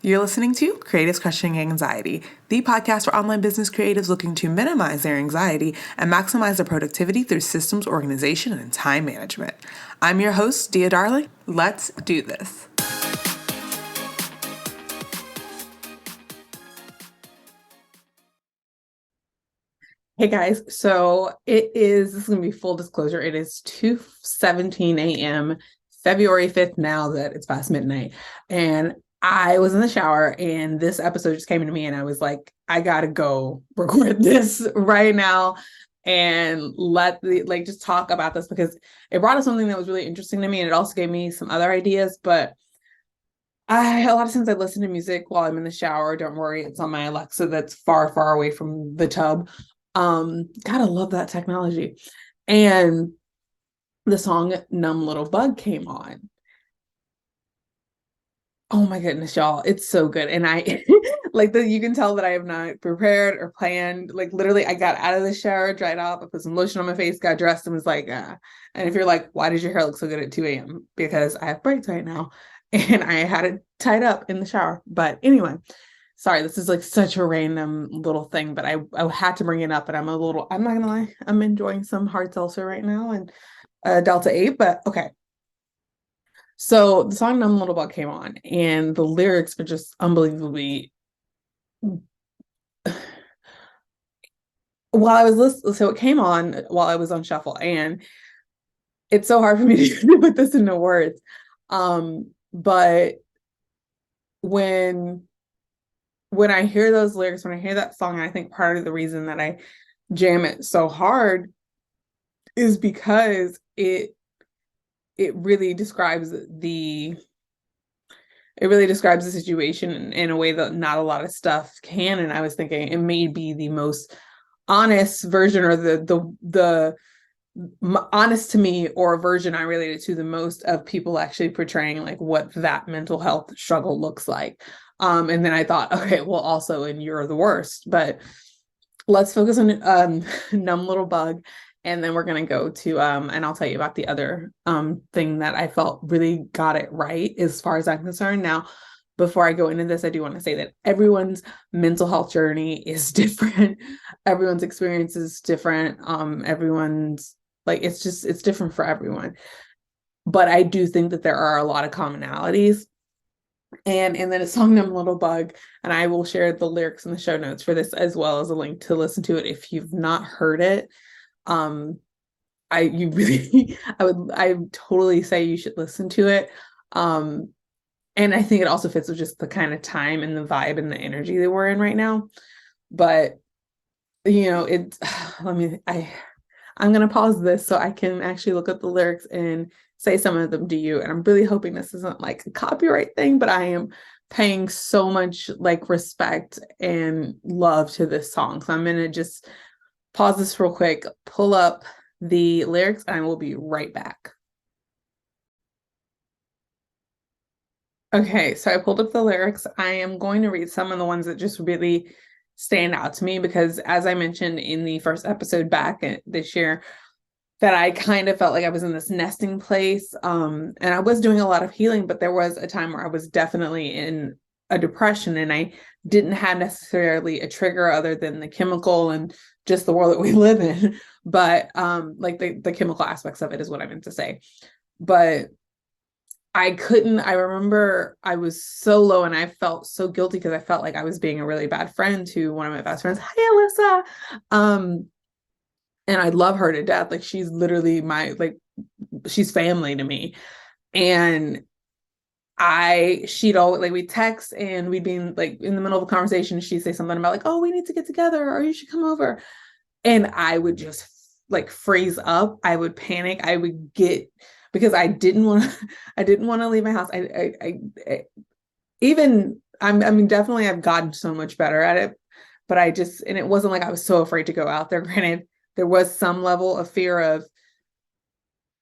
You're listening to Creatives Crushing Anxiety, the podcast for online business creatives looking to minimize their anxiety and maximize their productivity through systems organization and time management. I'm your host, Dia Darling. Let's do this. Hey guys, so this is going to be full disclosure. It is 2:17 a.m., February 5th, now that it's past midnight. And I was in the shower and this episode just came into me and I was like, I gotta go record this right now and just talk about this because it brought up something that was really interesting to me, and it also gave me some other ideas. But a lot of times I listen to music while I'm in the shower. Don't worry, it's on my Alexa that's far, far away from the tub. Gotta love that technology. And the song Numb Little Bug came on. Oh my goodness, y'all, it's so good. And I you can tell that I have not prepared or planned. Like literally, I got out of the shower, dried off, I put some lotion on my face, got dressed, and was like, And if you're like, why does your hair look so good at 2 a.m.? Because I have braids right now and I had it tied up in the shower. But anyway, sorry, this is like such a random little thing, but I had to bring it up. And I'm not gonna lie, I'm enjoying some hard seltzer right now and Delta 8, but okay. So the song Numb Little Bug came on and the lyrics are just unbelievably while I was listening. So it came on while I was on shuffle, and it's so hard for me to put this into words. But when I hear those lyrics, when I hear that song, I think part of the reason that I jam it so hard is because it really describes the situation in a way that not a lot of stuff can. And I was thinking it may be the most honest version, or the honest to me, or version I related to the most of people actually portraying like what that mental health struggle looks like. And then I thought, okay, well, also in You're the Worst, but let's focus on Numb Little Bug. And then we're going to go to, and I'll tell you about the other thing that I felt really got it right as far as I'm concerned. Now, before I go into this, I do want to say that everyone's mental health journey is different. Everyone's experience is different. Everyone's it's different for everyone. But I do think that there are a lot of commonalities. And then a song Numb Little Bug, and I will share the lyrics in the show notes for this, as well as a link to listen to it if you've not heard it. I totally say you should listen to it. And I think it also fits with just the kind of time and the vibe and the energy that we're in right now. But I'm gonna pause this so I can actually look at the lyrics and say some of them to you. And I'm really hoping this isn't like a copyright thing, but I am paying so much like respect and love to this song. So I'm gonna just pause this real quick, pull up the lyrics, and I will be right back. Okay, so I pulled up the lyrics. I am going to read some of the ones that just really stand out to me because, as I mentioned in the first episode back this year, that I kind of felt like I was in this nesting place. And I was doing a lot of healing, but there was a time where I was definitely in a depression, and I didn't have necessarily a trigger other than the chemical and just the world that we live in. But like the chemical aspects of it is what I meant to say. But I remember I was so low and I felt so guilty because I felt like I was being a really bad friend to one of my best friends. Hi, Alyssa. And I love her to death. Like she's literally she's family to me. And she'd always we'd text and we'd be in the middle of a conversation. She'd say something about oh, we need to get together or you should come over. And I would just freeze up. I would panic. I would get, because I didn't want to leave my house. Definitely I've gotten so much better at it, but and it wasn't like I was so afraid to go out there. Granted, there was some level of fear of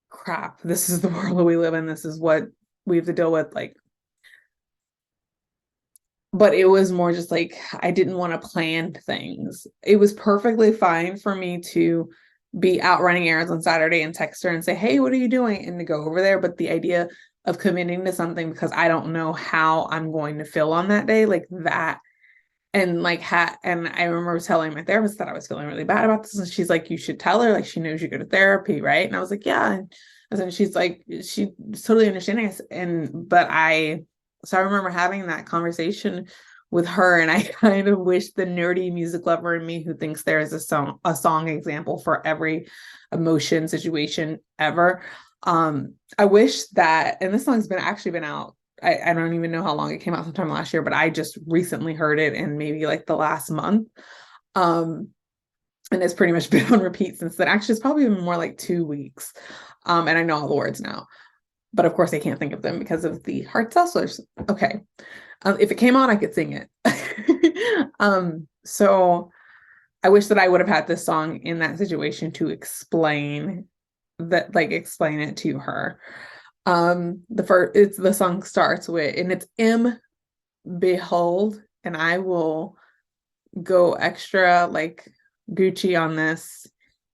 crap. This is the world that we live in. This is what we have to deal with. But it was more just I didn't want to plan things. It was perfectly fine for me to be out running errands on Saturday and text her and say, hey, what are you doing? And to go over there. But the idea of committing to something because I don't know how I'm going to feel on that day, like that. And like and I remember telling my therapist that I was feeling really bad about this, and she's like, you should tell her, like, she knows you go to therapy, right? And I was like, yeah. And then she's like, she's totally understanding us. So I remember having that conversation with her, and I kind of wish the nerdy music lover in me who thinks there is a song example for every emotion situation ever. I wish that, and this song's been out. I don't even know how long it came out, sometime last year, but I just recently heard it in maybe like the last month. And it's pretty much been on repeat since then. Actually, it's probably been more like 2 weeks. And I know all the words now, but of course I can't think of them because of the hard seltzers. Okay. If it came on, I could sing it. So I wish that I would have had this song in that situation to explain it to her. The song starts with, and it's Em Beihold, and I will go extra like Gucci on this,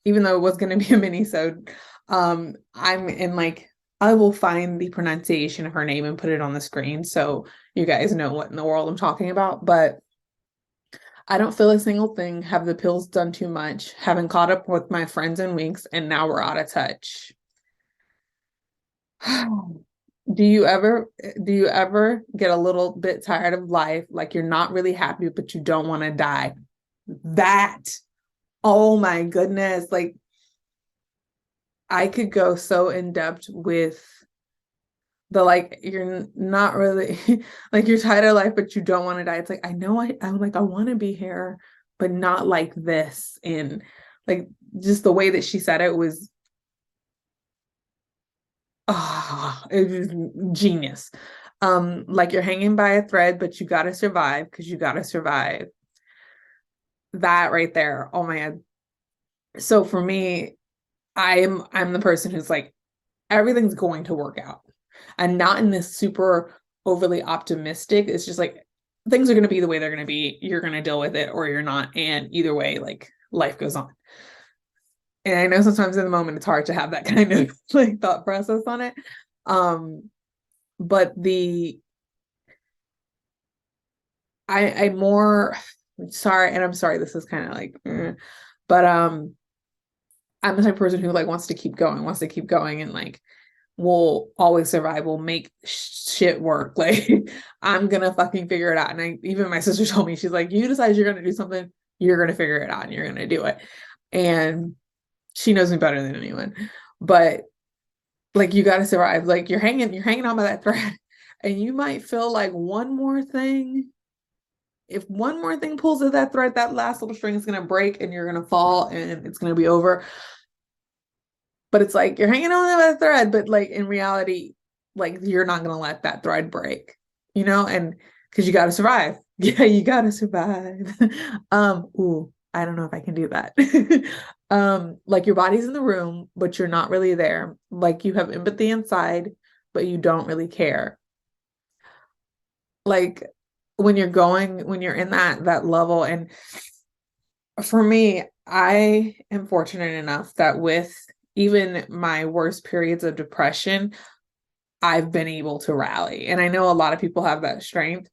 even though it was going to be a mini-sode. I'm in like, I will find the pronunciation of her name and put it on the screen so you guys know what in the world I'm talking about. But I don't feel a single thing. Have the pills done too much? Haven't caught up with my friends in weeks, and now we're out of touch. Do you ever get a little bit tired of life, like you're not really happy, but you don't want to die? That, oh my goodness, like I could go so in depth with the, like, you're not really like you're tired of life, but you don't want to die. It's like, I know I'm like, I want to be here, but not like this. And like just the way that she said it was, it was genius. Like you're hanging by a thread, but you gotta survive because you gotta survive. That right there. Oh my God. So for me, I'm the person who's like, everything's going to work out. And not in this super overly optimistic. It's just like things are gonna be the way they're gonna be. You're gonna deal with it or you're not. And either way, like life goes on. And I know sometimes in the moment it's hard to have that kind of like thought process on it. But I more sorry, and I'm sorry, this is kind of like, but I'm the type of person who like wants to keep going, and like will always survive, will make shit work. Like I'm gonna fucking figure it out. And even my sister told me, she's like, you decide you're gonna do something, you're gonna figure it out and you're gonna do it. And she knows me better than anyone. But like you gotta survive. Like you're hanging on by that thread. And you might feel like if one more thing pulls at that thread, that last little string is gonna break and you're gonna fall and it's gonna be over. But it's like you're hanging on by that thread, but like in reality, like you're not gonna let that thread break, and because you gotta survive. Yeah, you gotta survive. Ooh, I don't know if I can do that. Like your body's in the room, but you're not really there. Like you have empathy inside, but you don't really care. Like when you're in that level. And for me, I am fortunate enough that with even my worst periods of depression, I've been able to rally. And I know a lot of people have that strength.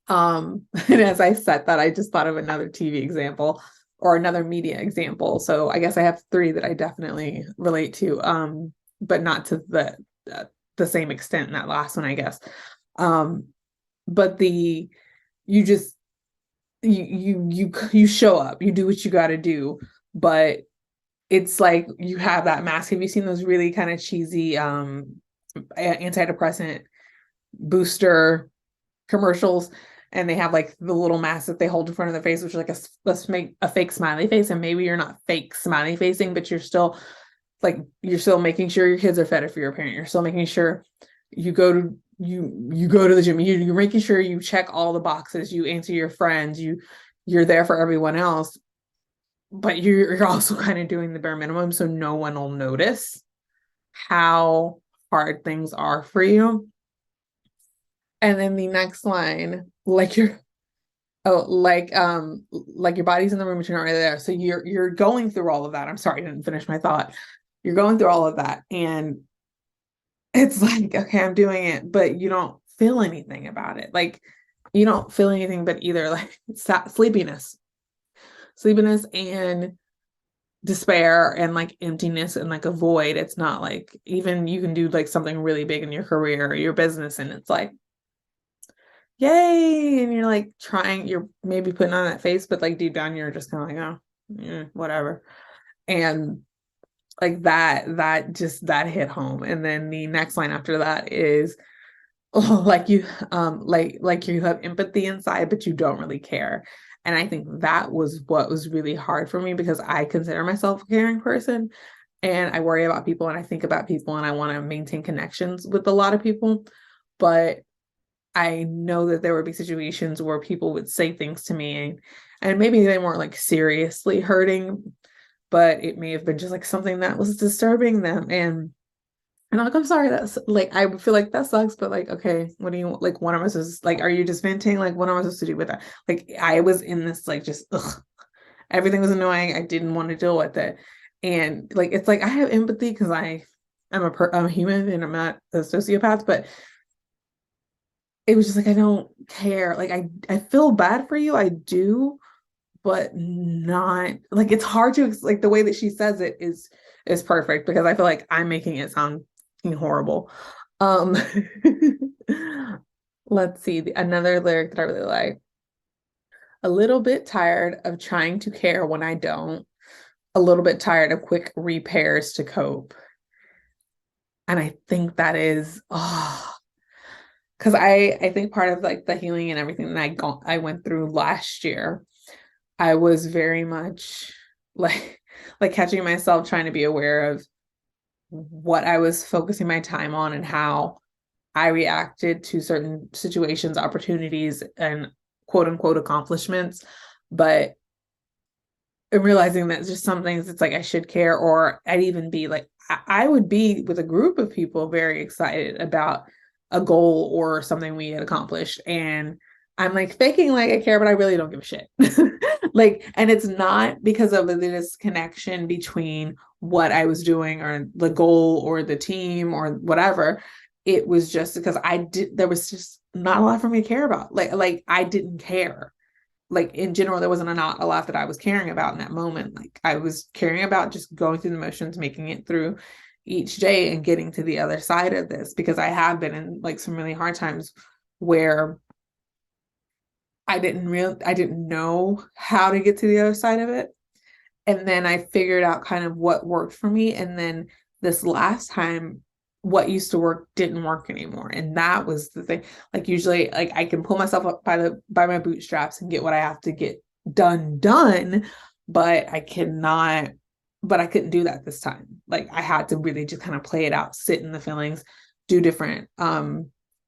And as I said that, I just thought of another TV example or another media example. So I guess I have three that I definitely relate to, but not to the same extent in that last one, I guess. But you just you show up, you do what you got to do, but it's like you have that mask. Have you seen those really kind of cheesy antidepressant booster commercials? And they have like the little mask that they hold in front of their face, which is like let's make a fake smiley face. And maybe you're not fake smiley facing, but you're still making sure your kids are fed if you're a parent. You're still making sure you go to the gym. You're making sure you check all the boxes. You answer your friends. You're there for everyone else, but you're also kind of doing the bare minimum, so no one will notice how hard things are for you. And then the next line, like your body's in the room, but you're not really there. So you're going through all of that. I'm sorry, I didn't finish my thought. You're going through all of that, and it's like, okay, I'm doing it, but you don't feel anything about it. Like you don't feel anything but either like sleepiness and despair and like emptiness and like a void. It's not like even you can do like something really big in your career or your business and it's like, yay. And you're like trying, you're maybe putting on that face, but like deep down, you're just kind of like, oh, yeah, whatever. And like that hit home. And then the next line after that is, oh, like you have empathy inside, but you don't really care. And I think that was what was really hard for me because I consider myself a caring person and I worry about people and I think about people and I want to maintain connections with a lot of people. But I know that there would be situations where people would say things to me and maybe they weren't like seriously hurting, but it may have been just like something that was disturbing them. And I'm like, I'm sorry, that's like I feel like that sucks, but like, okay, what do you like? What am I supposed to like? Are you just venting? Like, what am I supposed to do with that? Like, I was in this like just everything was annoying. I didn't want to deal with it, and like it's like I have empathy because I'm a human and I'm not a sociopath, but it was just like I don't care. Like I feel bad for you, I do, but not like it's hard to like the way that she says it is perfect because I feel like I'm making it sound horrible. Um let's see another lyric that I really like. A little bit tired of trying to care when I don't. A little bit tired of quick repairs to cope. And I think that is because I think part of like the healing and everything that I went through last year I was very much like like catching myself trying to be aware of what I was focusing my time on and how I reacted to certain situations, opportunities, and quote unquote accomplishments. But realizing that just some things it's like I should care, or I'd even be like, I would be with a group of people very excited about a goal or something we had accomplished. And I'm like faking like I care, but I really don't give a shit. Like, and it's not because of this connection between what I was doing or the goal or the team or whatever. It was just because there was just not a lot for me to care about. Like I didn't care like in general, there wasn't not a lot that I was caring about in that moment. Like I was caring about just going through the motions, making it through each day and getting to the other side of this because I have been in like some really hard times where I didn't know how to get to the other side of it. And then I figured out kind of what worked for me. And then this last time, what used to work didn't work anymore. And that was the thing. Like usually like I can pull myself up by my bootstraps and get what I have to get done, but I couldn't do that this time. Like I had to really just kind of play it out, sit in the feelings, do different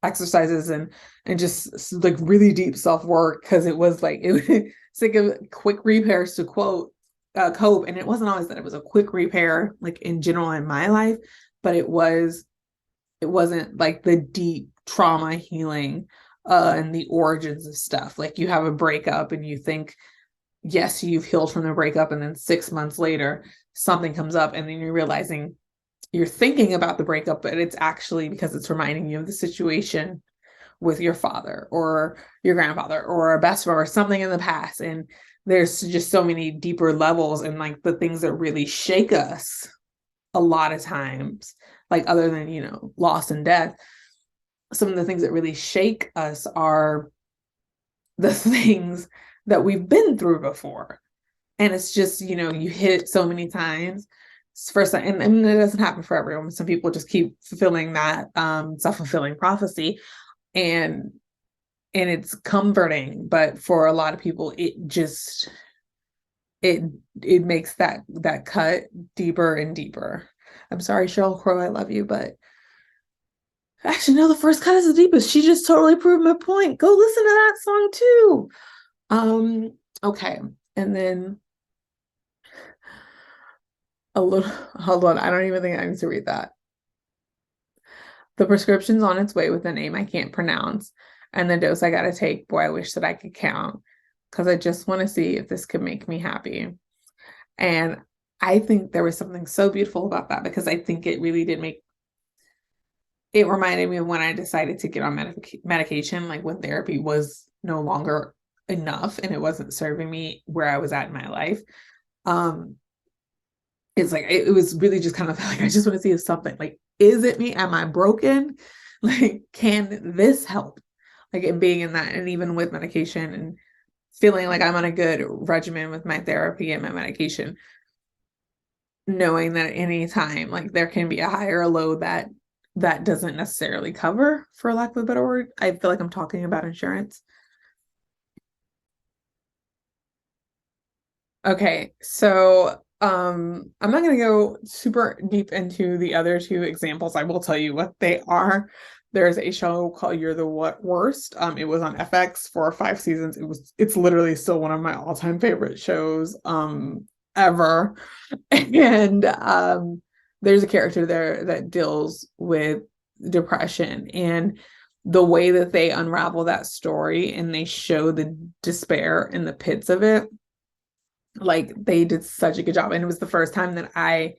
exercises and just like really deep self-work because it was like it's like a quick repairs to quote cope. And it wasn't always that it was a quick repair, like in general in my life, but it wasn't like the deep trauma healing and the origins of stuff. Like you have a breakup and you think, yes, you've healed from the breakup, and then 6 months later, something comes up, and then you're realizing you're thinking about the breakup, but it's actually because it's reminding you of the situation with your father or your grandfather or a best friend or something in the past. And there's just so many deeper levels and like the things that really shake us a lot of times, like other than, loss and death, some of the things that really shake us are the things that we've been through before. And it's just, you hit it so many times. First, and it doesn't happen for everyone. Some people just keep fulfilling that self-fulfilling prophecy. And it's comforting, but for a lot of people it it makes that cut deeper and deeper. I'm sorry, Cheryl Crow, I love you, but actually no, the first cut is the deepest. She just totally proved my point. Go listen to that song too. Okay, and then a little hold on, I don't even think I need to read that. The prescription's on its way with a name I can't pronounce, and the dose I gotta take, boy, I wish that I could count, because I just want to see if this could make me happy. And I think there was something so beautiful about that because I think it really did make it reminded me of when I decided to get on medication, like when therapy was no longer enough and it wasn't serving me where I was at in my life. It's like, it was really just kind of like, I just want to see if something, like, is it me? Am I broken? Like, can this help? Like, it being in that, and even with medication and feeling like I'm on a good regimen with my therapy and my medication, knowing that at any time, like, there can be a high or a low that doesn't necessarily cover, for lack of a better word. I feel like I'm talking about insurance. Okay, so I'm not gonna go super deep into the other two examples. I will tell you what they are. There's a show called You're the Worst. It was on FX for 5 seasons. It's literally still one of my all-time favorite shows ever. And there's a character there that deals with depression, and the way that they unravel that story and they show the despair in the pits of it, like, they did such a good job. And it was the first time that I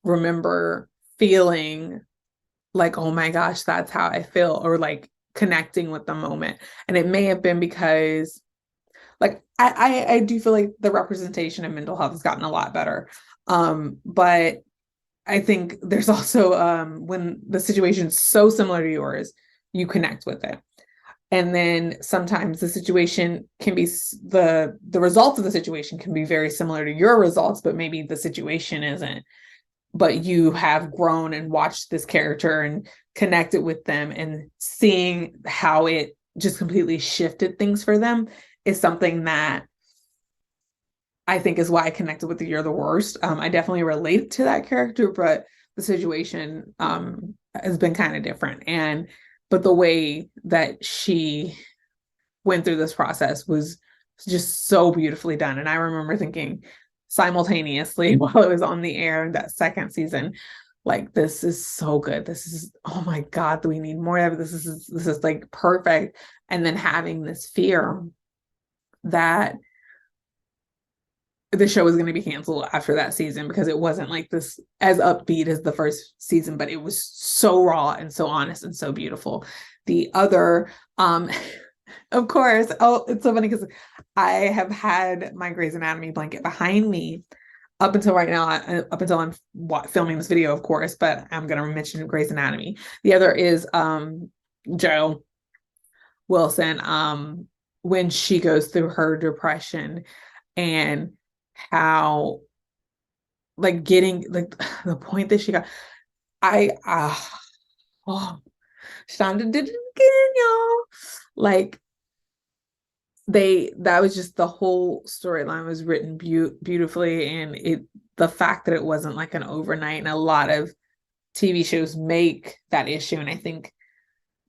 remember feeling like, oh my gosh, that's how I feel, or like connecting with the moment. And it may have been because, like, I do feel like the representation of mental health has gotten a lot better. But I think there's also when the situation's so similar to yours, you connect with it. And then sometimes the situation can be, the results of the situation can be very similar to your results, but maybe the situation isn't. But you have grown and watched this character and connected with them, and seeing how it just completely shifted things for them is something that I think is why I connected with the You're the Worst. I definitely relate to that character, but the situation has been kind of different. But the way that she went through this process was just so beautifully done. And I remember thinking simultaneously while it was on the air, that second season, like, this is so good. This is, oh my God, we need more of it. This is like perfect. And then having this fear that the show was going to be canceled after that season because it wasn't like this as upbeat as the first season, but it was so raw and so honest and so beautiful. The other, of course, oh, it's so funny because I have had my Grey's Anatomy blanket behind me up until right now, up until I'm filming this video, of course, but I'm going to mention Grey's Anatomy. The other is Jo Wilson, when she goes through her depression, and how, like, getting, like, the point that she got, oh, Shonda did it again, y'all. Like, that was just, the whole storyline was written beautifully, and the fact that it wasn't like an overnight, and a lot of TV shows make that issue, and I think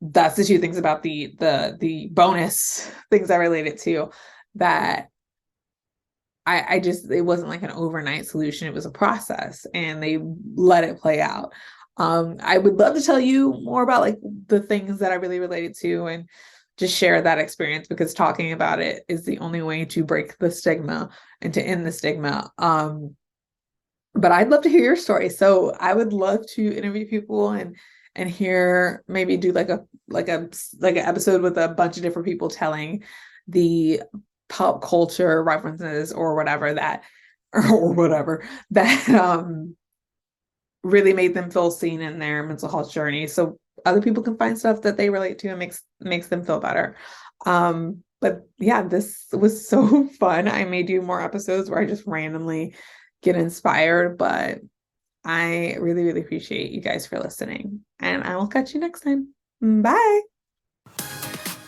that's the two things about the bonus things I related to, that I just, it wasn't like an overnight solution. It was a process, and they let it play out. I would love to tell you more about, like, the things that I really related to, and just share that experience, because talking about it is the only way to break the stigma and to end the stigma. But I'd love to hear your story. So I would love to interview people and hear, maybe do like an episode with a bunch of different people telling the pop culture references or whatever that really made them feel seen in their mental health journey, so other people can find stuff that they relate to and makes them feel better. But yeah, this was so fun. I may do more episodes where I just randomly get inspired, but I really, really appreciate you guys for listening, and I will catch you next time. Bye.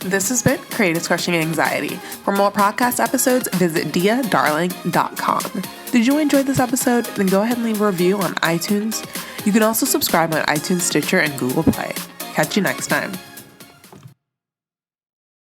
This has been Creative Crushing Anxiety. For more podcast episodes, visit diadarling.com. Did you enjoy this episode? Then go ahead and leave a review on iTunes. You can also subscribe on iTunes, Stitcher, and Google Play. Catch you next time.